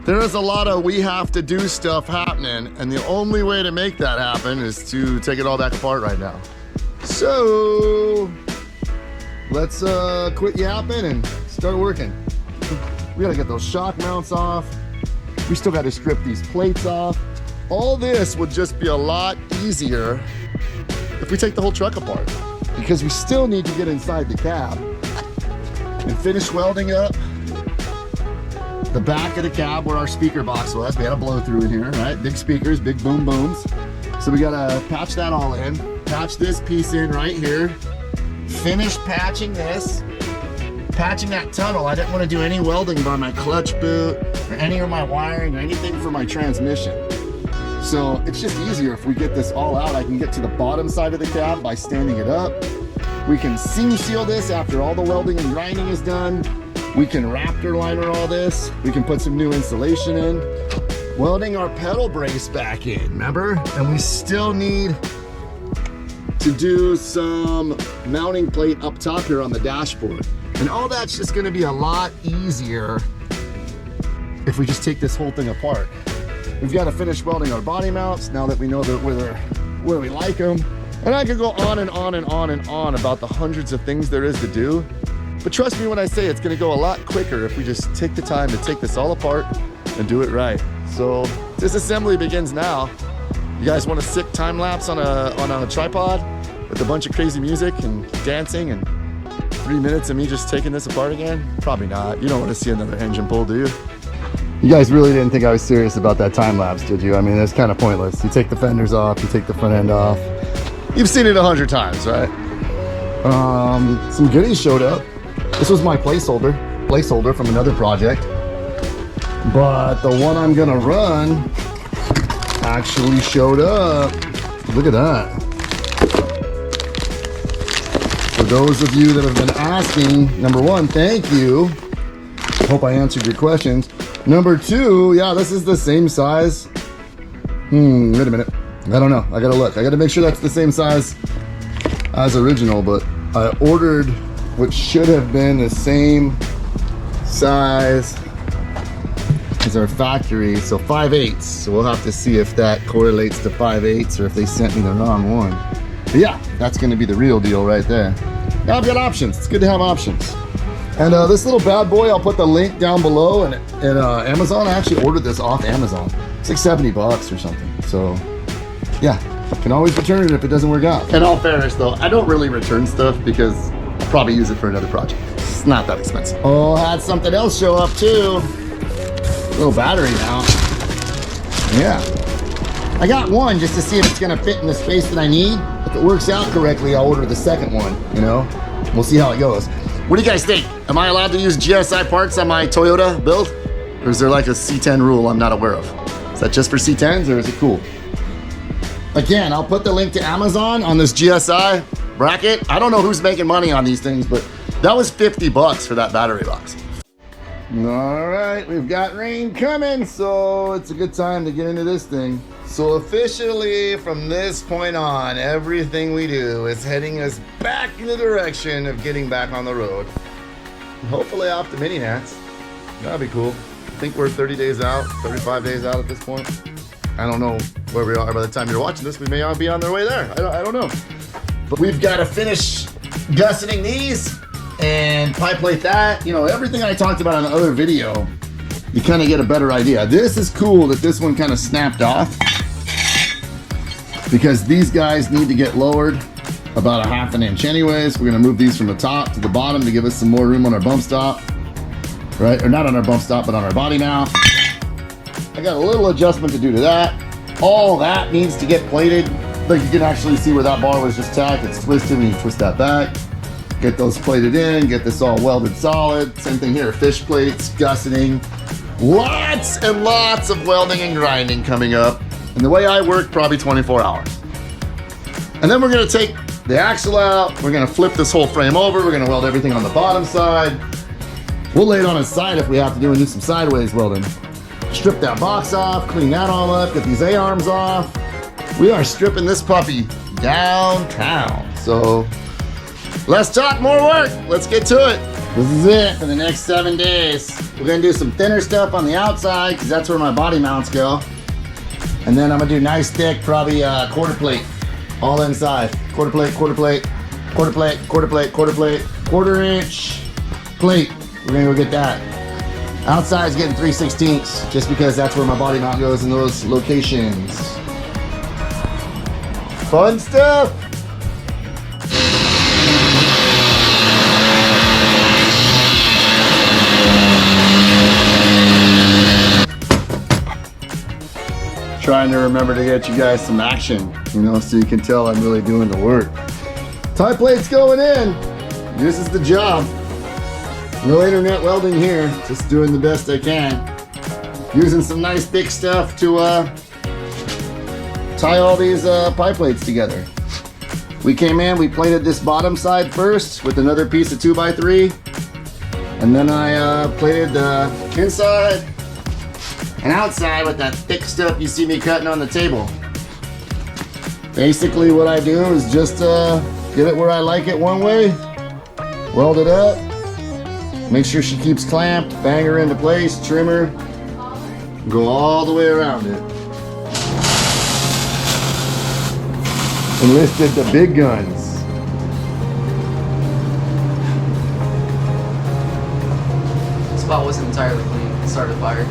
There is a lot of we have to do stuff happening, and the only way to make that happen is to take it all back apart right now. So let's quit yapping and start working. We gotta get those shock mounts off. We still gotta strip these plates off. All this would just be a lot easier if we take the whole truck apart, because we still need to get inside the cab and finish welding up the back of the cab where our speaker box was. We had a blow through in here, right? Big speakers, big boom booms. So we gotta patch that all in, patch this piece in right here, finish patching this, patching that tunnel. I didn't want to do any welding by my clutch boot or any of my wiring or anything for my transmission. So it's just easier if we get this all out. I can get to the bottom side of the cab by standing it up. We can seam seal this after all the welding and grinding is done. We can Raptor liner all this. We can put some new insulation in. Welding our pedal brace back in, remember? And we still need to do some mounting plate up top here on the dashboard. And all that's just gonna be a lot easier if we just take this whole thing apart. We've got to finish welding our body mounts now that we know that where we like them. And I could go on and on and on and on about the hundreds of things there is to do. But trust me when I say it's going to go a lot quicker if we just take the time to take this all apart and do it right. So disassembly begins now. You guys want a sick time lapse on a tripod with a bunch of crazy music and dancing and 3 minutes of me just taking this apart again? Probably not. You don't want to see another engine pull, do you? You guys really didn't think I was serious about that time lapse, did you? I mean, it's kind of pointless. You take the fenders off, you take the front end off. You've seen it 100 times, right? Some goodies showed up. This was my placeholder from another project. But the one I'm gonna run actually showed up. Look at that. For those of you that have been asking, number one, thank you. Hope I answered your questions. Number two, yeah, this is the same size. Wait a minute. I don't know. I gotta look. I gotta make sure that's the same size as original, but I ordered what should have been the same size as our factory, so 5/8. So we'll have to see if that correlates to 5/8 or if they sent me the wrong one. But yeah, that's gonna be the real deal right there. Now I've got options. It's good to have options. And this little bad boy, I'll put the link down below. And Amazon, I actually ordered this off Amazon. It's like 70 bucks or something. So yeah, you can always return it if it doesn't work out. In all fairness though, I don't really return stuff because I'll probably use it for another project. It's not that expensive. Oh, had something else show up too. Little battery now. Yeah. I got one just to see if it's gonna fit in the space that I need. If it works out correctly, I'll order the second one, you know? We'll see how it goes. What do you guys think? Am I allowed to use GSI parts on my Toyota build? Or is there like a C10 rule I'm not aware of? Is that just for C10s or is it cool? Again, I'll put the link to Amazon on this GSI bracket. I don't know who's making money on these things, but that was 50 bucks for that battery box. All right, we've got rain coming, so it's a good time to get into this thing. So officially, from this point on, everything we do is heading us back in the direction of getting back on the road. Hopefully off the mini nats. That'd be cool. I think we're 30 days out, 35 days out at this point. I don't know where we are by the time you're watching this. We may all be on their way there. I don't know. But we've got to finish gusseting these and pipe plate that. You know, everything I talked about in the other video, you kind of get a better idea. This is cool that this one kind of snapped off because these guys need to get lowered about 1/2 inch anyways. We're gonna move these from the top to the bottom to give us some more room on our bump stop, right? Or not on our bump stop, but on our body mount. I got a little adjustment to do to that. All that needs to get plated. Like you can actually see where that bar was just tacked. It's twisted when you twist that back. Get those plated in, get this all welded solid. Same thing here, fish plates, gusseting. Lots and lots of welding and grinding coming up. And the way I work, probably 24 hours. And then we're gonna take the axle out. We're gonna flip this whole frame over. We're gonna weld everything on the bottom side. We'll lay it on its side if we have to do some sideways welding. Strip that box off, clean that all up, get these A-arms off. We are stripping this puppy downtown. So let's talk more work. Let's get to it. This is it for the next 7 days. We're gonna do some thinner stuff on the outside because that's where my body mounts go. And then I'm gonna do nice thick, probably quarter plate, all inside. Quarter plate, quarter plate, quarter plate, quarter plate, quarter plate, quarter-inch plate. We're gonna go get that. Outside's getting 3/16 just because that's where my body mount goes in those locations. Fun stuff. Trying to remember to get you guys some action, you know, so you can tell I'm really doing the work. Tie plate's going in. This is the job. No internet welding here, just doing the best I can. Using some nice thick stuff to tie all these pie plates together. We came in, we plated this bottom side first with another piece of 2x3. And then I plated the inside and outside with that thick stuff you see me cutting on the table. Basically what I do is just get it where I like it one way, weld it up, make sure she keeps clamped, bang her into place, trim her, go all the way around it. Enlisted the big guns. The spot wasn't entirely clean. It started a fire.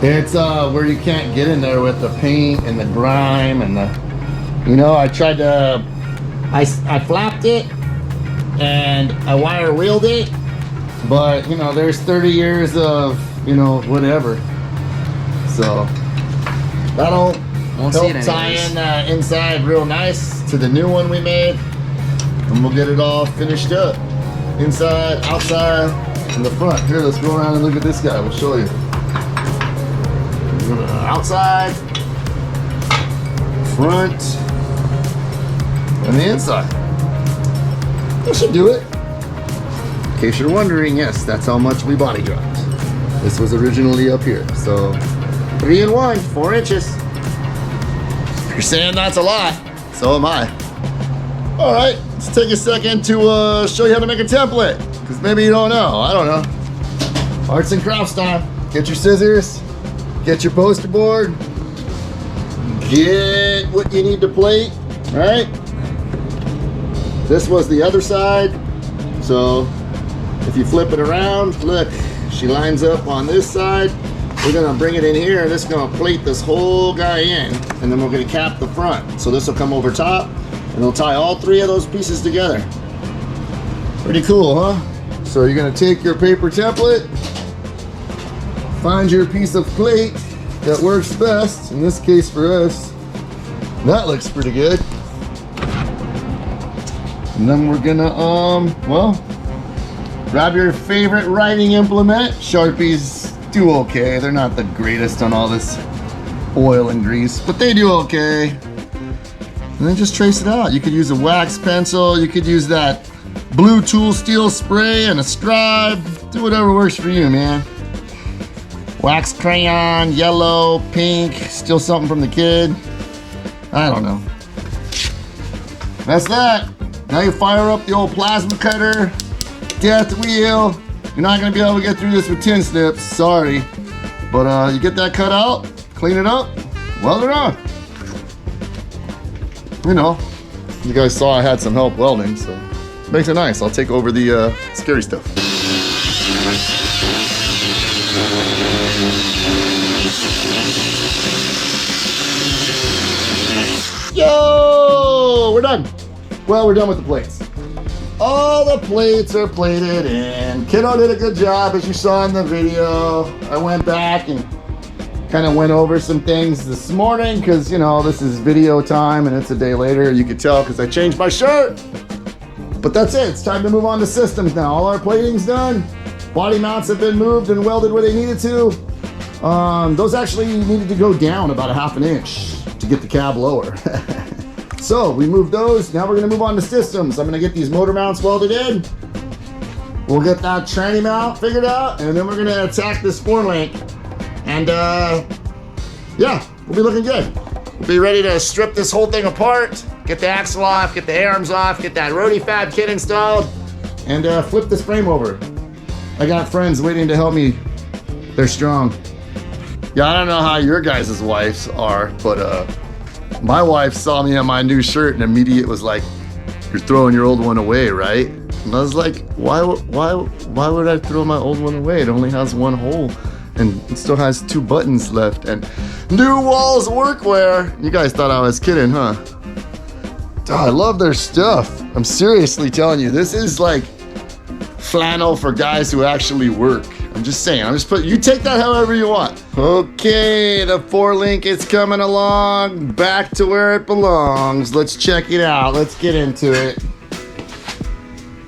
It's where you can't get in there with the paint and the grime and the, you know, I tried to, I flapped it and I wire wheeled it, but you know, there's 30 years of, you know, whatever. So that'll help tie in inside real nice to the new one we made, and we'll get it all finished up. Inside, outside, and the front. Here, let's go around and look at this guy. We'll show you. Outside, front, and the inside. That should do it. In case you're wondering, yes, that's how much we body dropped. This was originally up here, so 3 in 1, 4 inches. If you're saying that's a lot, so am I. All right, let's take a second to show you how to make a template, because maybe you don't know. I don't know. Arts and crafts time. Get your scissors. Get your poster board, get what you need to plate, right? This was the other side, so if you flip it around, look, she lines up on this side. We're gonna bring it in here and it's gonna plate this whole guy in, and then we're gonna cap the front. So this will come over top and it'll tie all 3 of those pieces together. Pretty cool, huh? So you're gonna take your paper template, find your piece of plate that works best. In this case for us, that looks pretty good. And then we're gonna, well, grab your favorite writing implement. Sharpies do okay. They're not the greatest on all this oil and grease, but they do okay. And then just trace it out. You could use a wax pencil. You could use that blue tool steel spray and a scribe. Do whatever works for you, man. Wax crayon, yellow, pink, still something from the kid. I don't know. That's that. Now you fire up the old plasma cutter, death wheel. You're not gonna be able to get through this with tin snips, sorry. But you get that cut out, clean it up, weld it on. You know, you guys saw I had some help welding, so it makes it nice. I'll take over the scary stuff. Yo, we're done. Well, we're done with the plates. All the plates are plated in. Kiddo did a good job, as you saw in the video. I went back and kind of went over some things this morning because, you know, this is video time and it's a day later. You could tell because I changed my shirt. But that's it. It's time to move on to systems now. All our plating's done. Body mounts have been moved and welded where they needed to. Those actually needed to go down about 1/2 inch to get the cab lower. So we moved those. Now we're gonna move on to systems. I'm gonna get these motor mounts welded in. We'll get that tranny mount figured out, and then we're gonna attack this 4-link. And yeah, we'll be looking good. We'll be ready to strip this whole thing apart, get the axle off, get the A-arms off, get that roadie fab kit installed, and flip this frame over. I got friends waiting to help me. They're strong. Yeah, I don't know how your guys' wives are, but my wife saw me on my new shirt and immediately was like, "You're throwing your old one away, right?" And I was like, why would I throw my old one away? It only has one hole and it still has 2 buttons left and new walls workwear. You guys thought I was kidding, huh? Oh, I love their stuff. I'm seriously telling you, this is like flannel for guys who actually work. I'm just saying, you take that however you want. Okay, the 4-link is coming along back to where it belongs. Let's check it out. Let's get into it.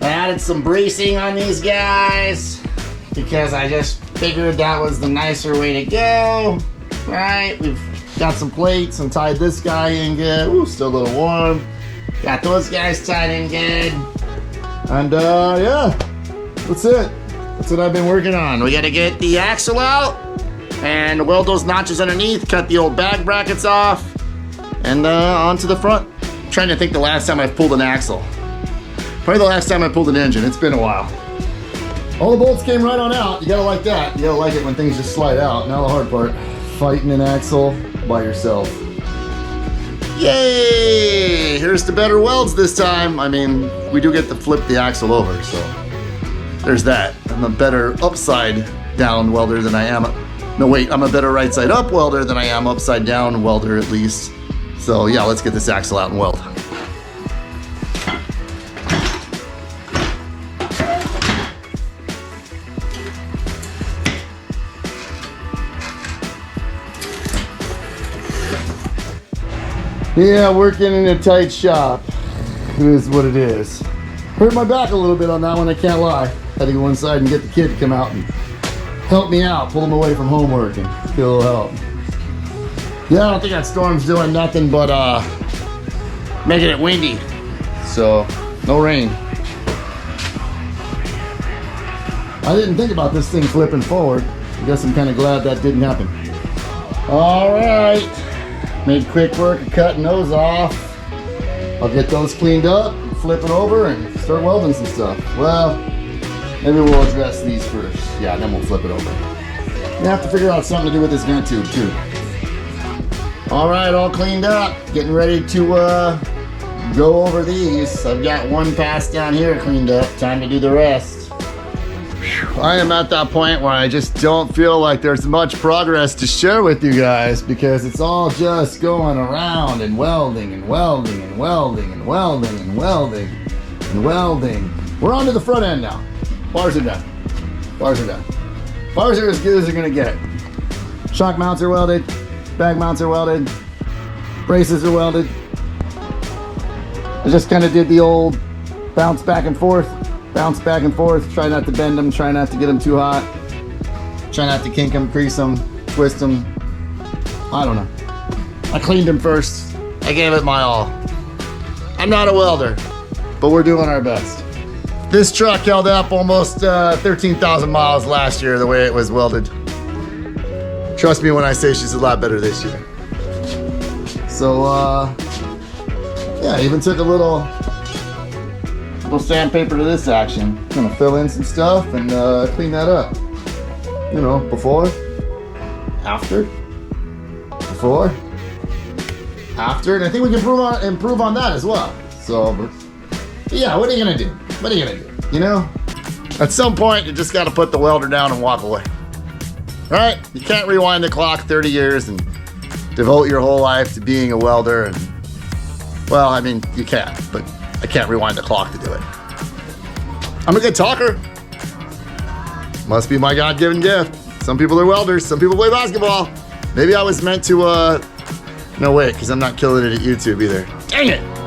I added some bracing on these guys because I just figured that was the nicer way to go. Right, we've got some plates and tied this guy in good. Ooh, still a little warm. Got those guys tied in good. And yeah, that's it. That's what I've been working on. We gotta get the axle out and weld those notches underneath, cut the old bag brackets off, and onto the front. I'm trying to think the last time I've pulled an axle. Probably the last time I pulled an engine. It's been a while. All the bolts came right on out. You gotta like that. You gotta like it when things just slide out. Now the hard part, fighting an axle by yourself. Yay! Here's the better welds this time. I mean, we do get to flip the axle over, so there's that. I'm a better upside down welder than I am. No, wait, I'm a better right side up welder than I am upside down welder at least. So yeah, let's get this axle out and weld. Yeah, working in a tight shop is what it is. Hurt my back a little bit on that one, I can't lie. Had to go inside and get the kid to come out and help me out, pull him away from homework and get a little help. Yeah, I don't think that storm's doing nothing but making it windy. So, no rain. I didn't think about this thing flipping forward. I guess I'm kind of glad that didn't happen. All right. Made quick work of cutting those off. I'll get those cleaned up, flip it over, and start welding some stuff. Well, maybe we'll address these first. Yeah, then we'll flip it over. We have to figure out something to do with this vent tube too. All right, all cleaned up. Getting ready to go over these. I've got one pass down here cleaned up. Time to do the rest. I am at that point where I just don't feel like there's much progress to share with you guys because it's all just going around and welding and welding and welding and welding and welding and welding. We're on to the front end now. Bars are done. Bars are done. Bars are as good as they're gonna get. Shock mounts are welded. Bag mounts are welded. Braces are welded. I just kind of did the old bounce back and forth. Bounce back and forth, try not to bend them, try not to get them too hot. Try not to kink them, crease them, twist them. I don't know. I cleaned them first. I gave it my all. I'm not a welder, but we're doing our best. This truck held up almost 13,000 miles last year the way it was welded. Trust me when I say she's a lot better this year. So, yeah, I even took a little sandpaper to this action. I'm gonna fill in some stuff and clean that up. You know, before, after, before, after, and I think we can improve on that as well. So, yeah, what are you gonna do? What are you gonna do? You know, at some point you just gotta put the welder down and walk away. Right? You can't rewind the clock 30 years and devote your whole life to being a welder. And well, I mean, you can, but I can't rewind the clock to do it. I'm a good talker. Must be my God-given gift. Some people are welders, some people play basketball. Maybe I was meant to, no wait, because I'm not killing it at YouTube either. Dang it!